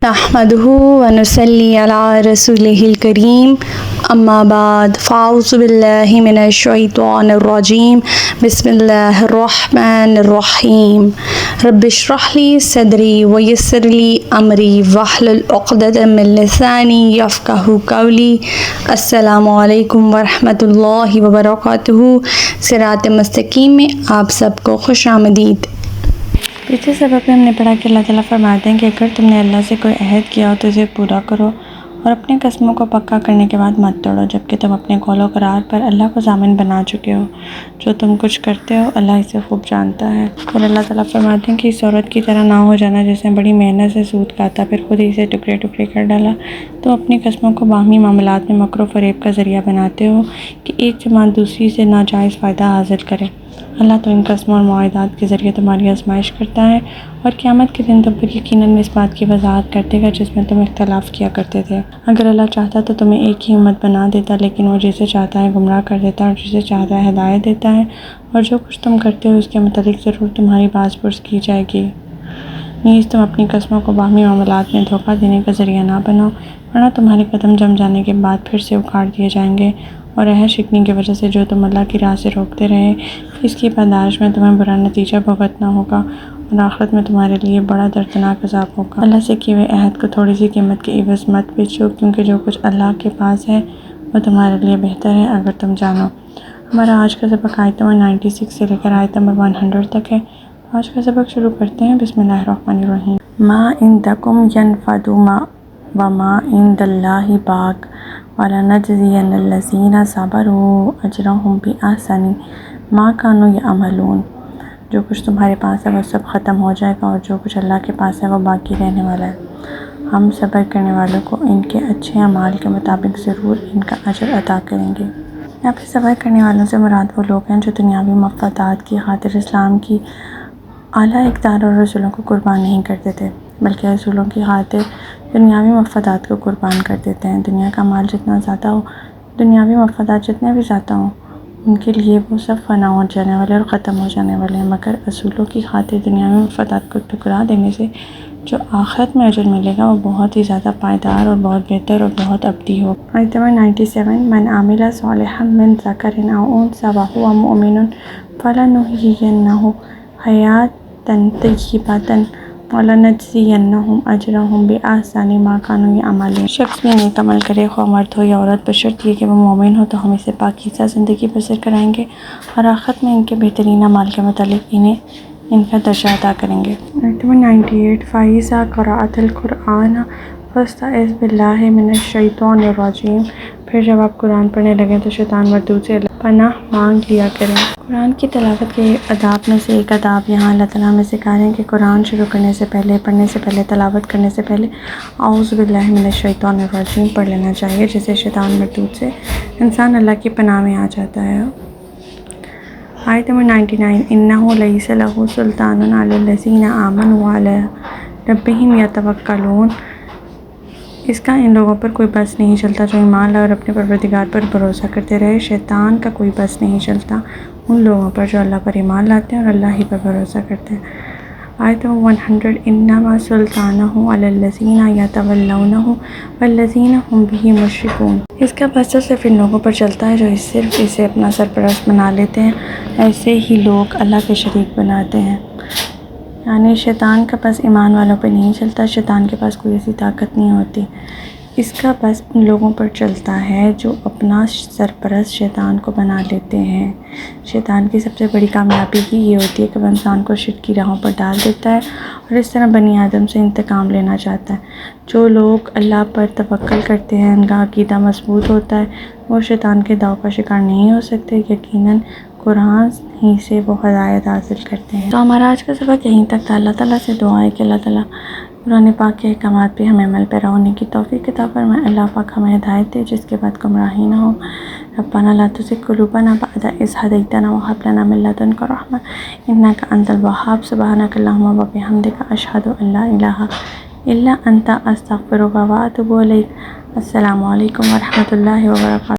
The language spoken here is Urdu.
نحمده ونصلي على رسوله الكريم اما بعد فاعوذ بالله من الشيطان الرجيم بسم الله الرحمن الرحيم رب اشرح لي صدري ويسر لي امري واحلل عقدة من لساني يفقهوا قولي السلام علیکم ورحمۃ اللہ وبرکاتہ۔ صراط مستقیم میں آپ سب کو خوش آمدید۔ پچھلے سبق میں ہم نے پڑھا کہ اللہ تعالیٰ فرماتے ہیں کہ اگر تم نے اللہ سے کوئی عہد کیا ہو تو اسے پورا کرو اور اپنے قسموں کو پکا کرنے کے بعد مت توڑو، جبکہ تم اپنے قول و قرار پر اللہ کو ضامن بنا چکے ہو۔ جو تم کچھ کرتے ہو اللہ اسے خوب جانتا ہے۔ اور اللہ تعالیٰ فرماتے ہیں کہ اس عورت کی طرح نہ ہو جانا جس نے بڑی محنت سے سود کاتا پھر خود ہی اسے ٹکڑے ٹکڑے کر ڈالا۔ تم اپنی قسموں کو باہمی معاملات میں مکر و فریب کا ذریعہ بناتے ہو کہ ایک جماعت دوسری سے ناجائز فائدہ حاصل کرے۔ اللہ تو ان قسموں اور معاہدات کے ذریعے تمہاری آزمائش کرتا ہے اور قیامت کے دن تم پر یقیناً اس بات کی وضاحت کر دے گا جس میں تم اختلاف کیا کرتے تھے۔ اگر اللہ چاہتا تو تمہیں ایک ہی امت بنا دیتا، لیکن وہ جسے چاہتا ہے گمراہ کر دیتا ہے اور جسے چاہتا ہے ہدایت دیتا ہے، اور جو کچھ تم کرتے ہو اس کے متعلق ضرور تمہاری باز پرس کی جائے گی۔ نیز تم اپنی قسموں کو باہمی معاملات میں دھوکہ دینے کا ذریعہ نہ بناؤ، ورنہ تمہارے قدم جم جانے کے بعد پھر سے اکھاڑ دیے جائیں گے، اور عہد شکنی کی وجہ سے جو تم اللہ کی راہ سے روکتے رہے اس کی پیدائش میں تمہیں برا نتیجہ بھگتنا ہوگا اور آخرت میں تمہارے لیے بڑا دردناک عذاب ہوگا۔ اللہ سے کیے ہوئے عہد کو تھوڑی سی قیمت کے عوض مت بیچو، کیونکہ جو کچھ اللہ کے پاس ہے وہ تمہارے لیے بہتر ہے اگر تم جانو۔ ہمارا آج کا سبق آیت نمبر 96 سے لے کر آیت نمبر 100 تک ہے۔ آج کا سبق شروع کرتے ہیں۔ بسم اللہ الرحمن الرحیم۔ ما عندکم ینفد وما عند اللہ باق وَلَنَجْزِيَنَّ الَّذِينَ صَبَرُوا أَجْرَهُمْ بِأَحْسَنِ مَا كَانُوا يَعْمَلُونَ۔ جو کچھ تمہارے پاس ہے وہ سب ختم ہو جائے گا اور جو کچھ اللہ کے پاس ہے وہ باقی رہنے والا ہے۔ ہم صبر کرنے والوں کو ان کے اچھے اعمال کے مطابق ضرور ان کا اجر عطا کریں گے۔ یہاں پہ صبر کرنے والوں سے مراد وہ لوگ ہیں جو دنیاوی مفادات کی خاطر اسلام کی اعلیٰ اقدار اور رسولوں کو قربان نہیں کرتے تھے، بلکہ رسولوں کی خاطر دنیاوی مفادات کو قربان کر دیتے ہیں۔ دنیا کا مال جتنا زیادہ ہو، دنیاوی مفادات جتنے بھی زیادہ ہوں، ان کے لیے وہ سب فنا ہو جانے والے اور ختم ہو جانے والے ہیں، مگر رسولوں کی خاطر دنیاوی مفادات کو ٹکرا دینے سے جو آخرت میں اجر ملے گا وہ بہت ہی زیادہ پائیدار اور بہت بہتر اور بہت ابدی ہو۔ آیت نمبر 97۔ من عمل صالحا من ذکر او انثی وہو مؤمن فلنحیینہ حیاۃ طیبۃ وَلَنَجْزِيَنَّهُمْ أَجْرَهُمْ بِأَحْسَنِ مَا كَانُوا يَعْمَلُونَ۔ شخص بھی نیک عمل کرے، خواہ مرد ہو یا عورت، بشرط یہ کہ وہ مومن ہو تو ہم اسے پاکیزہ زندگی بسر کرائیں گے اور آخرت میں ان کے بہترین اعمال کے متعلق انہیں ان کا درجہ عطا کریں گے۔ آیت نمبر 98۔ فَإِذَا قَرَأْتَ الْقُرْآنَ فَاسْتَعِذْ بِاللَّهِ مِنَ الشَّيْطَانِ الرَّجِيمِ۔ پھر جب آپ قرآن پڑھنے لگیں تو شیطان مردود سے پناہ مانگ لیا کریں۔ قرآن کی تلاوت کے آداب میں سے ایک آداب یہاں اللہ تعالیٰ ہمیں سکھا رہے ہیں کہ قرآن شروع کرنے سے پہلے، پڑھنے سے پہلے، تلاوت کرنے سے پہلے اعوذ باللہ من الشیطان الرجیم پڑھ لینا چاہیے، جس سے شیطان مردود سے انسان اللہ کی پناہ میں آ جاتا ہے۔ آیت نمبر 99۔ انہ لیس لہ سلطان علی الذین آمنوا وعلی ربہم یتوکلون۔ اس کا ان لوگوں پر کوئی بس نہیں چلتا جو ایمان لائے اور اپنے پروردگار پر بھروسہ کرتے رہے۔ شیطان کا کوئی بس نہیں چلتا ان لوگوں پر جو اللہ پر ایمان لاتے ہیں اور اللہ ہی پر بھروسہ کرتے ہیں۔ آیت نمبر 100۔ انما سلطانہ علی الذین یتولونہ والذین ھم بہ مشرکون۔ اس کا بس تو صرف ان لوگوں پر چلتا ہے جو صرف اسے اپنا سرپرست بنا لیتے ہیں، ایسے ہی لوگ اللہ کے شریک بناتے ہیں۔ یعنی شیطان کا بس ایمان والوں پہ نہیں چلتا، شیطان کے پاس کوئی ایسی طاقت نہیں ہوتی، اس کا بس ان لوگوں پر چلتا ہے جو اپنا سرپرست شیطان کو بنا لیتے ہیں۔ شیطان کی سب سے بڑی کامیابی ہی یہ ہوتی ہے کہ وہ انسان کو شرک کی راہوں پر ڈال دیتا ہے اور اس طرح بنی آدم سے انتقام لینا چاہتا ہے۔ جو لوگ اللہ پر توکل کرتے ہیں، ان کا عقیدہ مضبوط ہوتا ہے، وہ شیطان کے داؤ کا شکار نہیں ہو سکتے، یقیناً قرآن ہی سے وہ ہدایت حاصل کرتے ہیں۔ تو ہمارا آج کا سبق یہیں تک تھا۔ اللہ تعالیٰ سے دعا ہے کہ اللہ تعالیٰ قرآن پاک کے احکامات پہ ہمیں عمل پیرا ہونے کی توفیق عطا فرمائے۔ اللہ پاک ہمیں ہدایت دے جس کے بعد گمراہی نہ ہو۔ ربنا لا تزغ قلوبنا بعد إذ هديتنا وهب لنا من لدنك رحمة إنك أنت الوهاب سبحانك اللهم وبحمدك أشهد أن لا إله إلا أنت أستغفرك وأتوب إليك۔ السلام علیکم ورحمۃ اللہ وبرکاتہ۔